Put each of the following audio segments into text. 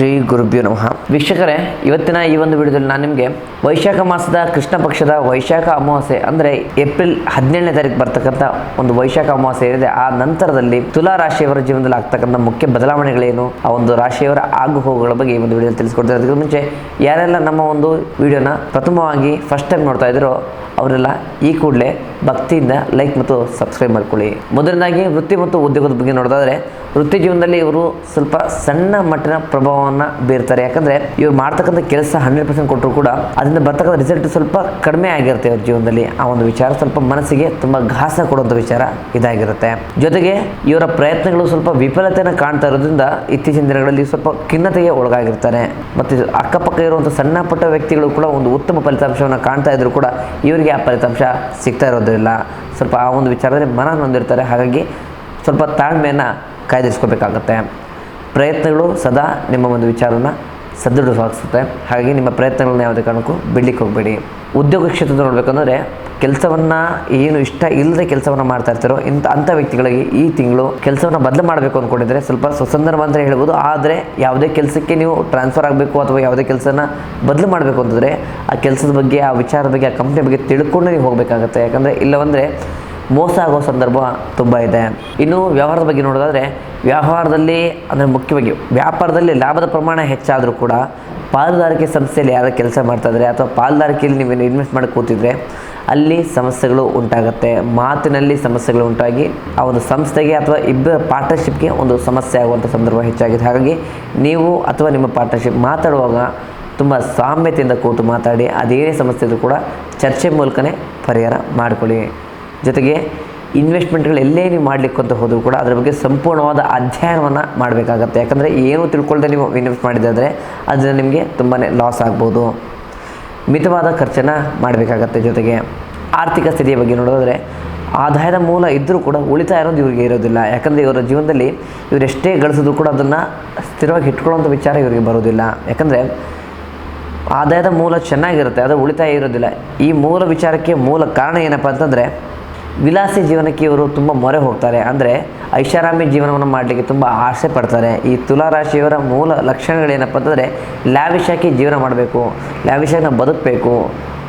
ಶ್ರೀ ಗುರುಭ್ಯೋ ನಮಃ. ವೀಕ್ಷಕರೇ, ಇವತ್ತಿನ ಈ ಒಂದು ವಿಡಿಯೋದಲ್ಲಿ ನಾನು ನಿಮಗೆ ವೈಶಾಖ ಮಾಸದ ಕೃಷ್ಣ ಪಕ್ಷದ ವೈಶಾಖ ಅಮಾವಾಸ್ಯೆ ಅಂದರೆ ಏಪ್ರಿಲ್ 17ನೇ ತಾರೀಕು ಬರ್ತಕ್ಕಂಥ ಒಂದು ವೈಶಾಖ ಅಮಾವಾಸ್ಯೆ ಏನಿದೆ, ಆ ನಂತರದಲ್ಲಿ ತುಲಾ ರಾಶಿಯವರ ಜೀವನದಲ್ಲಿ ಆಗ್ತಕ್ಕಂಥ ಮುಖ್ಯ ಬದಲಾವಣೆಗಳೇನು, ಆ ಒಂದು ರಾಶಿಯವರ ಆಗು ಹೋಗುಗಳ ಬಗ್ಗೆ ಈ ಒಂದು ವಿಡಿಯೋದಲ್ಲಿ ತಿಳಿಸ್ಕೊಡ್ತಾರೆ. ಅದಕ್ಕೆ ಮುಂಚೆ ಯಾರೆಲ್ಲ ನಮ್ಮ ಒಂದು ವಿಡಿಯೋನ ಪ್ರಥಮವಾಗಿ ಫಸ್ಟ್ ಟೈಮ್ ನೋಡ್ತಾ ಇದ್ದೀರೋ ಅವರೆಲ್ಲ ಈ ಕೂಡಲೇ ಭಕ್ತಿಯಿಂದ ಲೈಕ್ ಮತ್ತು ಸಬ್ಸ್ಕ್ರೈಬ್ ಮಾಡ್ಕೊಳ್ಳಿ. ಮೊದಲನೇದಾಗಿ ವೃತ್ತಿ ಮತ್ತು ಉದ್ಯೋಗದ ಬಗ್ಗೆ ನೋಡೋದಾದರೆ, ವೃತ್ತಿ ಜೀವನದಲ್ಲಿ ಇವರು ಸ್ವಲ್ಪ ಸಣ್ಣ ಮಟ್ಟಿನ ಪ್ರಭಾವವನ್ನು ಬೀರ್ತಾರೆ. ಯಾಕಂದರೆ ಇವ್ರು ಮಾಡ್ತಕ್ಕಂಥ ಕೆಲಸ 100% ಕೊಟ್ಟರು ಕೂಡ ಅದರಿಂದ ಬರ್ತಕ್ಕಂಥ ರಿಸಲ್ಟ್ ಸ್ವಲ್ಪ ಕಡಿಮೆ ಆಗಿರುತ್ತೆ ಅವ್ರ ಜೀವನದಲ್ಲಿ. ಆ ಒಂದು ವಿಚಾರ ಸ್ವಲ್ಪ ಮನಸ್ಸಿಗೆ ತುಂಬ ಘಾಸ ಕೊಡುವಂಥ ವಿಚಾರ ಇದಾಗಿರುತ್ತೆ. ಜೊತೆಗೆ ಇವರ ಪ್ರಯತ್ನಗಳು ಸ್ವಲ್ಪ ವಿಫಲತೆಯನ್ನು ಕಾಣ್ತಾ ಇರೋದ್ರಿಂದ ಇತ್ತೀಚಿನ ದಿನಗಳಲ್ಲಿ ಸ್ವಲ್ಪ ಖಿನ್ನತೆಗೆ ಒಳಗಾಗಿರ್ತಾರೆ. ಮತ್ತು ಅಕ್ಕಪಕ್ಕ ಇರುವಂಥ ಸಣ್ಣ ಪುಟ್ಟ ವ್ಯಕ್ತಿಗಳು ಕೂಡ ಒಂದು ಉತ್ತಮ ಫಲಿತಾಂಶವನ್ನು ಕಾಣ್ತಾ ಇದ್ರು ಕೂಡ ಇವರಿಗೆ ಆ ಫಲಿತಾಂಶ ಸಿಗ್ತಾ ಇರೋದಿಲ್ಲ. ಸ್ವಲ್ಪ ಆ ಒಂದು ವಿಚಾರದಲ್ಲಿ ಮನ ನೊಂದಿರ್ತಾರೆ. ಹಾಗಾಗಿ ಸ್ವಲ್ಪ ತಾಳ್ಮೆಯನ್ನು ಕಾಯ್ದಿರಿಸ್ಕೋಬೇಕಾಗತ್ತೆ. ಪ್ರಯತ್ನಗಳು ಸದಾ ನಿಮ್ಮ ಒಂದು ವಿಚಾರನ ಸದೃಢವಾಗಿಸುತ್ತೆ. ಹಾಗಾಗಿ ನಿಮ್ಮ ಪ್ರಯತ್ನಗಳನ್ನ ಯಾವುದೇ ಕಾರಣಕ್ಕೂ ಬಿಡಲಿಕ್ಕೆ ಹೋಗಬೇಡಿ. ಉದ್ಯೋಗ ಕ್ಷೇತ್ರದಲ್ಲಿ ನೋಡಬೇಕಂದ್ರೆ ಕೆಲಸವನ್ನು ಏನು ಇಷ್ಟ ಇಲ್ಲದೆ ಕೆಲಸವನ್ನು ಮಾಡ್ತಾ ಇರ್ತಾರೋ ಅಂಥ ವ್ಯಕ್ತಿಗಳಿಗೆ ಈ ತಿಂಗಳು ಕೆಲಸವನ್ನು ಬದಲು ಮಾಡಬೇಕು ಅಂದ್ಕೊಂಡಿದ್ರೆ ಸ್ವಲ್ಪ ಸುಸಂದರ್ಭ ಅಂತ ಹೇಳ್ಬೋದು. ಆದರೆ ಯಾವುದೇ ಕೆಲಸಕ್ಕೆ ನೀವು ಟ್ರಾನ್ಸ್ಫರ್ ಆಗಬೇಕು ಅಥವಾ ಯಾವುದೇ ಕೆಲಸನ ಬದಲು ಮಾಡಬೇಕು ಅಂತಂದರೆ ಆ ಕೆಲಸದ ಬಗ್ಗೆ, ಆ ವಿಚಾರದ ಬಗ್ಗೆ, ಆ ಕಂಪ್ನಿ ಬಗ್ಗೆ ತಿಳ್ಕೊಂಡು ನೀವು ಹೋಗಬೇಕಾಗತ್ತೆ. ಯಾಕಂದರೆ ಇಲ್ಲವಂದರೆ ಮೋಸ ಆಗೋ ಸಂದರ್ಭ ತುಂಬ ಇದೆ. ಇನ್ನು ವ್ಯವಹಾರದ ಬಗ್ಗೆ ನೋಡೋದಾದರೆ, ವ್ಯವಹಾರದಲ್ಲಿ ಅಂದರೆ ಮುಖ್ಯವಾಗಿ ವ್ಯಾಪಾರದಲ್ಲಿ ಲಾಭದ ಪ್ರಮಾಣ ಹೆಚ್ಚಾದರೂ ಕೂಡ ಪಾಲುದಾರಿಕೆ ಸಂಸ್ಥೆಯಲ್ಲಿ ಯಾರು ಕೆಲಸ ಮಾಡ್ತಾಯಿದ್ರೆ ಅಥವಾ ಪಾಲುದಾರಿಕೆಯಲ್ಲಿ ನೀವೇನು ಇನ್ವೆಸ್ಟ್ ಮಾಡಿ ಕೂತಿದ್ರೆ ಅಲ್ಲಿ ಸಮಸ್ಯೆಗಳು ಉಂಟಾಗುತ್ತೆ. ಮಾತಿನಲ್ಲಿ ಸಮಸ್ಯೆಗಳು ಉಂಟಾಗಿ ಆ ಒಂದು ಸಂಸ್ಥೆಗೆ ಅಥವಾ ಇಬ್ಬರ ಪಾರ್ಟ್ನರ್ಶಿಪ್ಗೆ ಒಂದು ಸಮಸ್ಯೆ ಆಗುವಂಥ ಸಂದರ್ಭ ಹೆಚ್ಚಾಗಿದೆ. ಹಾಗಾಗಿ ನೀವು ಅಥವಾ ನಿಮ್ಮ ಪಾರ್ಟ್ನರ್ಶಿಪ್ ಮಾತಾಡುವಾಗ ತುಂಬ ಸಾಮ್ಯತೆಯಿಂದ ಕೂತು ಮಾತಾಡಿ, ಅದೇನೇ ಸಮಸ್ಯೆ ಇದ್ರೂ ಕೂಡ ಚರ್ಚೆ ಮೂಲಕನೇ ಪರಿಹಾರ ಮಾಡಿಕೊಳ್ಳಿ. ಜೊತೆಗೆ ಇನ್ವೆಸ್ಟ್ಮೆಂಟ್ಗಳು ಎಲ್ಲೇ ನೀವು ಮಾಡಲಿಕ್ಕೆ ಅಂತ ಹೋದರೂ ಕೂಡ ಅದರ ಬಗ್ಗೆ ಸಂಪೂರ್ಣವಾದ ಅಧ್ಯಯನವನ್ನು ಮಾಡಬೇಕಾಗತ್ತೆ. ಯಾಕಂದರೆ ಏನೂ ತಿಳ್ಕೊಳ್ಳದೆ ನೀವು ಇನ್ವೆಸ್ಟ್ ಮಾಡಿದರೆ ಅದರಿಂದ ನಿಮಗೆ ತುಂಬಾ ಲಾಸ್ ಆಗ್ಬೋದು. ಮಿತವಾದ ಖರ್ಚನ್ನು ಮಾಡಬೇಕಾಗತ್ತೆ. ಜೊತೆಗೆ ಆರ್ಥಿಕ ಸ್ಥಿತಿಯ ಬಗ್ಗೆ ನೋಡೋದಾದರೆ, ಆದಾಯದ ಮೂಲ ಇದ್ದರೂ ಕೂಡ ಉಳಿತಾಯ ಅನ್ನೋದು ಇವರಿಗೆ ಇರೋದಿಲ್ಲ. ಯಾಕಂದರೆ ಇವರ ಜೀವನದಲ್ಲಿ ಇವರೆಷ್ಟೇ ಗಳಿಸಿದ್ರು ಕೂಡ ಅದನ್ನು ಸ್ಥಿರವಾಗಿ ಇಟ್ಕೊಳ್ಳೋಂಥ ವಿಚಾರ ಇವರಿಗೆ ಬರೋದಿಲ್ಲ. ಯಾಕಂದರೆ ಆದಾಯದ ಮೂಲ ಚೆನ್ನಾಗಿರುತ್ತೆ, ಅದು ಉಳಿತಾಯ ಇರೋದಿಲ್ಲ. ಈ ಮೂಲ ವಿಚಾರಕ್ಕೆ ಮೂಲ ಕಾರಣ ಏನಪ್ಪ ಅಂತಂದರೆ, ವಿಲಾಸಿ ಜೀವನಕ್ಕೆ ಇವರು ತುಂಬ ಮೊರೆ ಹೋಗ್ತಾರೆ. ಅಂದರೆ ಐಷಾರಾಮಿ ಜೀವನವನ್ನು ಮಾಡಲಿಕ್ಕೆ ತುಂಬ ಆಸೆ ಪಡ್ತಾರೆ. ಈ ತುಲಾ ರಾಶಿಯವರ ಮೂಲ ಲಕ್ಷಣಗಳೇನಪ್ಪ ಅಂತಂದರೆ, ಲ್ಯಾವಿಶಾಗಿ ಜೀವನ ಮಾಡಬೇಕು, ಲ್ಯಾವಿಶಾಗಿ ನಾವು ಬದುಕಬೇಕು,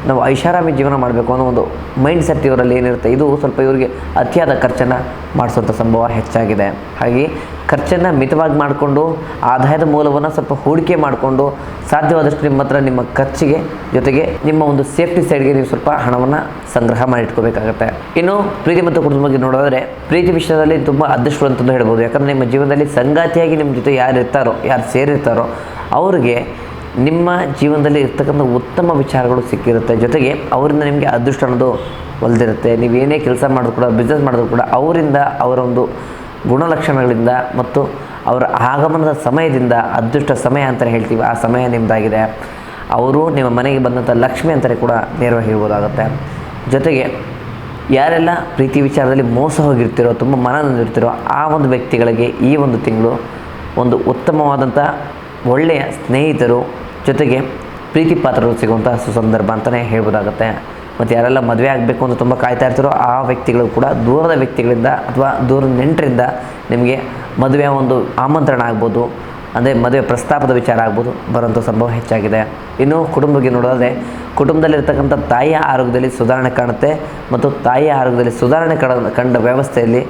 ನಾವು ಐಷಾರಾಮಿ ಜೀವನ ಮಾಡಬೇಕು ಅನ್ನೋ ಒಂದು ಮೈಂಡ್ ಸೆಟ್ ಇವರಲ್ಲಿ ಏನಿರುತ್ತೆ, ಇದು ಸ್ವಲ್ಪ ಇವರಿಗೆ ಅತಿಯಾದ ಖರ್ಚನ್ನು ಮಾಡಿಸುವಂಥ ಸಂಭವ ಹೆಚ್ಚಾಗಿದೆ. ಹಾಗೆ ಖರ್ಚನ್ನು ಮಿತವಾಗಿ ಮಾಡಿಕೊಂಡು ಆದಾಯದ ಮೂಲವನ್ನು ಸ್ವಲ್ಪ ಹೂಡಿಕೆ ಮಾಡಿಕೊಂಡು ಸಾಧ್ಯವಾದಷ್ಟು ನಿಮ್ಮ ಹತ್ರ ನಿಮ್ಮ ಖರ್ಚಿಗೆ ಜೊತೆಗೆ ನಿಮ್ಮ ಒಂದು ಸೇಫ್ಟಿ ಸೈಡ್ಗೆ ನೀವು ಸ್ವಲ್ಪ ಹಣವನ್ನು ಸಂಗ್ರಹ ಮಾಡಿಟ್ಕೋಬೇಕಾಗತ್ತೆ. ಇನ್ನು ಪ್ರೀತಿ ಮತ್ತು ಕುಟುಂಬದ ಬಗ್ಗೆ ನೋಡೋದಾದರೆ, ಪ್ರೀತಿ ವಿಷಯದಲ್ಲಿ ತುಂಬ ಅದೃಷ್ಟ ಅಂತಂದು ಹೇಳ್ಬೋದು. ಯಾಕಂದರೆ ನಿಮ್ಮ ಜೀವನದಲ್ಲಿ ಸಂಗಾತಿಯಾಗಿ ನಿಮ್ಮ ಜೊತೆ ಯಾರು ಇರ್ತಾರೋ, ಯಾರು ಸೇರಿರ್ತಾರೋ ಅವರಿಗೆ ನಿಮ್ಮ ಜೀವನದಲ್ಲಿ ಇರ್ತಕ್ಕಂಥ ಉತ್ತಮ ವಿಚಾರಗಳು ಸಿಕ್ಕಿರುತ್ತೆ. ಜೊತೆಗೆ ಅವರಿಂದ ನಿಮಗೆ ಅದೃಷ್ಟ ಅನ್ನೋದು ಒಲ್ದಿರುತ್ತೆ. ನೀವೇನೇ ಕೆಲಸ ಮಾಡಿದ್ರು ಕೂಡ, ಬಿಸ್ನೆಸ್ ಮಾಡಿದ್ರು ಕೂಡ ಅವರಿಂದ, ಅವರ ಒಂದು ಗುಣಲಕ್ಷಣಗಳಿಂದ ಮತ್ತು ಅವರ ಆಗಮನದ ಸಮಯದಿಂದ, ಅದೃಷ್ಟ ಸಮಯ ಅಂತಲೇ ಹೇಳ್ತೀವಿ, ಆ ಸಮಯ ನಿಮ್ಮದಾಗಿದೆ. ಅವರು ನಿಮ್ಮ ಮನೆಗೆ ಬಂದಂಥ ಲಕ್ಷ್ಮಿ ಅಂತಲೇ ಕೂಡ ನೇರವಾಗಿ ಹೇಳ್ಬೋದಾಗುತ್ತೆ. ಜೊತೆಗೆ ಯಾರೆಲ್ಲ ಪ್ರೀತಿ ವಿಚಾರದಲ್ಲಿ ಮೋಸ ಹೋಗಿರ್ತೀರೋ, ತುಂಬ ಮನ ನೊಂದಿರ್ತೀರೋ ಆ ಒಂದು ವ್ಯಕ್ತಿಗಳಿಗೆ ಈ ಒಂದು ತಿಂಗಳು ಒಂದು ಉತ್ತಮವಾದಂಥ ಒಳ್ಳೆಯ ಸ್ನೇಹಿತರು ಜೊತೆಗೆ ಪ್ರೀತಿ ಪಾತ್ರರು ಸಿಗುವಂಥ ಸುಸಂದರ್ಭ ಅಂತಲೇ ಹೇಳ್ಬೋದಾಗುತ್ತೆ. ಮತ್ತು ಯಾರೆಲ್ಲ ಮದುವೆ ಆಗಬೇಕು ಅಂತ ತುಂಬ ಕಾಯ್ತಾ ಇರ್ತಾರೋ ಆ ವ್ಯಕ್ತಿಗಳು ಕೂಡ ದೂರದ ವ್ಯಕ್ತಿಗಳಿಂದ ಅಥವಾ ದೂರದ ನೆಂಟರಿಂದ ನಿಮಗೆ ಮದುವೆಯ ಒಂದು ಆಮಂತ್ರಣ ಆಗ್ಬೋದು, ಅಂದರೆ ಮದುವೆ ಪ್ರಸ್ತಾಪದ ವಿಚಾರ ಆಗ್ಬೋದು, ಬರೋಂಥ ಸಂಭವ ಹೆಚ್ಚಾಗಿದೆ. ಇನ್ನು ಕುಟುಂಬ ಬಗ್ಗೆ ನೋಡೋದಾದರೆ, ಕುಟುಂಬದಲ್ಲಿರ್ತಕ್ಕಂಥ ತಾಯಿಯ ಆರೋಗ್ಯದಲ್ಲಿ ಸುಧಾರಣೆ ಕಾಣುತ್ತೆ ಮತ್ತು ತಾಯಿಯ ಆರೋಗ್ಯದಲ್ಲಿ ಸುಧಾರಣೆ ಕಂಡ ವ್ಯವಸ್ಥೆಯಲ್ಲಿ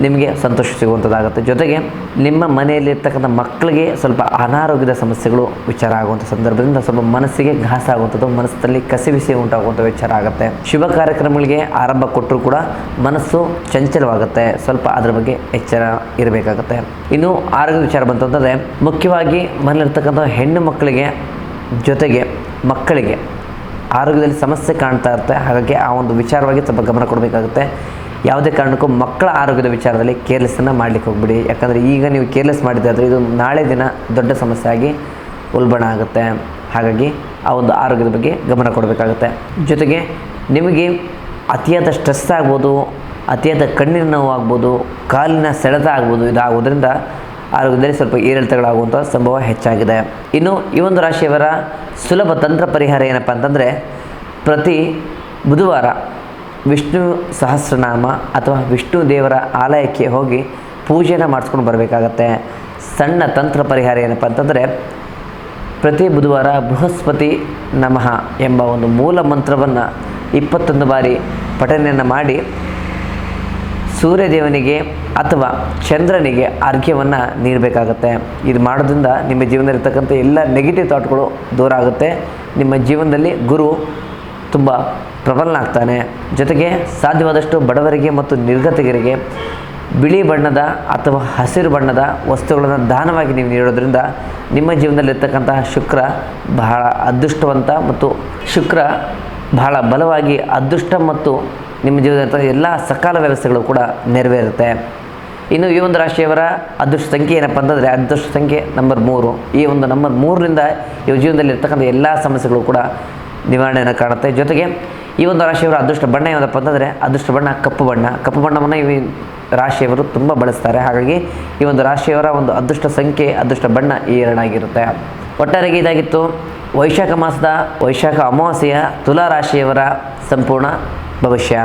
ನಿಮಗೆ ಸಂತೋಷ ಸಿಗುವಂಥದ್ದಾಗುತ್ತೆ. ಜೊತೆಗೆ ನಿಮ್ಮ ಮನೆಯಲ್ಲಿರ್ತಕ್ಕಂಥ ಮಕ್ಕಳಿಗೆ ಸ್ವಲ್ಪ ಅನಾರೋಗ್ಯದ ಸಮಸ್ಯೆಗಳು ವಿಚಾರ ಆಗುವಂಥ ಸಂದರ್ಭದಿಂದ ಸ್ವಲ್ಪ ಮನಸ್ಸಿಗೆ ಘಾಸ ಆಗುವಂಥದ್ದು, ಮನಸ್ಸಲ್ಲಿ ಕಸಿವಿಸಿ ಉಂಟಾಗುವಂಥ ವಿಚಾರ ಆಗುತ್ತೆ. ಶುಭ ಕಾರ್ಯಕ್ರಮಗಳಿಗೆ ಆರಂಭ ಕೊಟ್ಟರೂ ಕೂಡ ಮನಸ್ಸು ಚಂಚಲವಾಗುತ್ತೆ. ಸ್ವಲ್ಪ ಅದರ ಬಗ್ಗೆ ಎಚ್ಚರ ಇರಬೇಕಾಗುತ್ತೆ. ಇನ್ನು ಆರೋಗ್ಯದ ವಿಚಾರ ಬಂತಂದರೆ, ಮುಖ್ಯವಾಗಿ ಮನೆಯಲ್ಲಿರ್ತಕ್ಕಂಥ ಹೆಣ್ಣು ಮಕ್ಕಳಿಗೆ ಜೊತೆಗೆ ಮಕ್ಕಳಿಗೆ ಆರೋಗ್ಯದಲ್ಲಿ ಸಮಸ್ಯೆ ಕಾಣ್ತಾ ಇರುತ್ತೆ. ಹಾಗಾಗಿ ಆ ಒಂದು ವಿಚಾರವಾಗಿ ಸ್ವಲ್ಪ ಗಮನ ಕೊಡಬೇಕಾಗುತ್ತೆ. ಯಾವುದೇ ಕಾರಣಕ್ಕೂ ಮಕ್ಕಳ ಆರೋಗ್ಯದ ವಿಚಾರದಲ್ಲಿ ಕೇರ್ಲೆಸ್ಸನ್ನು ಮಾಡಲಿಕ್ಕೆ ಹೋಗ್ಬಿಡಿ. ಯಾಕಂದರೆ ಈಗ ನೀವು ಕೇರ್ಲೆಸ್ ಮಾಡಿದ್ದಾದರೆ ಇದು ನಾಳೆ ದಿನ ದೊಡ್ಡ ಸಮಸ್ಯೆ ಆಗಿ ಉಲ್ಬಣ ಆಗುತ್ತೆ. ಹಾಗಾಗಿ ಆ ಒಂದು ಆರೋಗ್ಯದ ಬಗ್ಗೆ ಗಮನ ಕೊಡಬೇಕಾಗುತ್ತೆ. ಜೊತೆಗೆ ನಿಮಗೆ ಅತಿಯಾದ ಸ್ಟ್ರೆಸ್ ಆಗ್ಬೋದು, ಅತಿಯಾದ ಕಣ್ಣಿನ ನೋವು ಆಗ್ಬೋದು, ಕಾಲಿನ ಸೆಳೆತ ಆಗ್ಬೋದು. ಇದಾಗೋದ್ರಿಂದ ಆರೋಗ್ಯದಲ್ಲಿ ಸ್ವಲ್ಪ ಏರಿಳಿತಗಳಾಗುವಂಥ ಸಂಭವ ಹೆಚ್ಚಾಗಿದೆ. ಇನ್ನು ಈ ಒಂದು ರಾಶಿಯವರ ಸುಲಭ ತಂತ್ರ ಪರಿಹಾರ ಏನಪ್ಪ ಅಂತಂದರೆ, ಪ್ರತಿ ಬುಧವಾರ ವಿಷ್ಣು ಸಹಸ್ರನಾಮ ಅಥವಾ ವಿಷ್ಣು ದೇವರ ಆಲಯಕ್ಕೆ ಹೋಗಿ ಪೂಜೆನ ಮಾಡಿಸ್ಕೊಂಡು ಬರಬೇಕಾಗತ್ತೆ. ಸಣ್ಣ ತಂತ್ರ ಪರಿಹಾರ ಏನಪ್ಪ ಅಂತಂದರೆ, ಪ್ರತಿ ಬುಧವಾರ ಬೃಹಸ್ಪತಿ ನಮಃ ಎಂಬ ಒಂದು ಮೂಲ ಮಂತ್ರವನ್ನು 21 ಬಾರಿ ಪಠನೆಯನ್ನು ಮಾಡಿ ಸೂರ್ಯದೇವನಿಗೆ ಅಥವಾ ಚಂದ್ರನಿಗೆ ಅರ್ಘ್ಯವನ್ನು ನೀಡಬೇಕಾಗತ್ತೆ. ಇದು ಮಾಡೋದ್ರಿಂದ ನಿಮ್ಮ ಜೀವನದಲ್ಲಿರ್ತಕ್ಕಂಥ ಎಲ್ಲ ನೆಗೆಟಿವ್ ಥಾಟ್ಗಳು ದೂರ ಆಗುತ್ತೆ. ನಿಮ್ಮ ಜೀವನದಲ್ಲಿ ಗುರು ತುಂಬ ಪ್ರಬಲನಾಗ್ತಾನೆ. ಜೊತೆಗೆ ಸಾಧ್ಯವಾದಷ್ಟು ಬಡವರಿಗೆ ಮತ್ತು ನಿರ್ಗತಿಕರಿಗೆ ಬಿಳಿ ಬಣ್ಣದ ಅಥವಾ ಹಸಿರು ಬಣ್ಣದ ವಸ್ತುಗಳನ್ನು ದಾನವಾಗಿ ನೀವು ನೀಡೋದ್ರಿಂದ ನಿಮ್ಮ ಜೀವನದಲ್ಲಿರ್ತಕ್ಕಂತಹ ಶುಕ್ರ ಬಹಳ ಅದೃಷ್ಟವಂತ ಮತ್ತು ಶುಕ್ರ ಬಹಳ ಬಲವಾಗಿ ಅದೃಷ್ಟ ಮತ್ತು ನಿಮ್ಮ ಜೀವನದ ಎಲ್ಲ ಸಕಾಲ ವ್ಯವಸ್ಥೆಗಳು ಕೂಡ ನೆರವೇರುತ್ತೆ. ಇನ್ನು ಈ ಒಂದು ರಾಶಿಯವರ ಅದೃಷ್ಟ ಸಂಖ್ಯೆ ಏನಪ್ಪ ಅಂತಂದರೆ, ಅದೃಷ್ಟ ಸಂಖ್ಯೆ ನಂಬರ್ 3. ಈ ಒಂದು ನಂಬರ್ 3ರಿಂದ ಇವ್ರ ಜೀವನದಲ್ಲಿ ಇರ್ತಕ್ಕಂಥ ಎಲ್ಲ ಸಮಸ್ಯೆಗಳು ಕೂಡ ನಿವಾರಣೆಯನ್ನು ಕಾಣುತ್ತೆ. ಜೊತೆಗೆ ಈ ಒಂದು ರಾಶಿಯವರ ಅದೃಷ್ಟ ಬಣ್ಣ ಯಾವುದಪ್ಪ ಅಂತಂದರೆ, ಅದೃಷ್ಟ ಬಣ್ಣ ಕಪ್ಪು ಬಣ್ಣ. ಕಪ್ಪು ಬಣ್ಣವನ್ನು ಈ ರಾಶಿಯವರು ತುಂಬ ಬಳಸ್ತಾರೆ. ಹಾಗಾಗಿ ಈ ಒಂದು ರಾಶಿಯವರ ಒಂದು ಅದೃಷ್ಟ ಸಂಖ್ಯೆ, ಅದೃಷ್ಟ ಬಣ್ಣ ಈ 2 ಆಗಿರುತ್ತೆ. ಒಟ್ಟಾರೆಗೆ ಇದಾಗಿತ್ತು ವೈಶಾಖ ಮಾಸದ ವೈಶಾಖ ಅಮಾವಾಸ್ಯೆಯ ತುಲಾ ರಾಶಿಯವರ ಸಂಪೂರ್ಣ ಭವಿಷ್ಯ.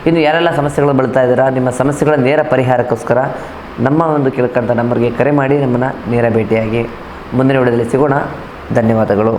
ಇನ್ನು ಯಾರೆಲ್ಲ ಸಮಸ್ಯೆಗಳು ಬಳಲ್ತಾ ಇದ್ದೀರಾ, ನಿಮ್ಮ ಸಮಸ್ಯೆಗಳ ನೇರ ಪರಿಹಾರಕ್ಕೋಸ್ಕರ ನಮ್ಮ ಒಂದು ಕೇಳ್ಕಂಥ ನಂಬರ್ಗೆ ಕರೆ ಮಾಡಿ ನಮ್ಮನ್ನು ನೇರ ಭೇಟಿಯಾಗಿ ಮುಂದಿನ ವಿಡಿಯೋದಲ್ಲಿ ಸಿಗೋಣ. ಧನ್ಯವಾದಗಳು.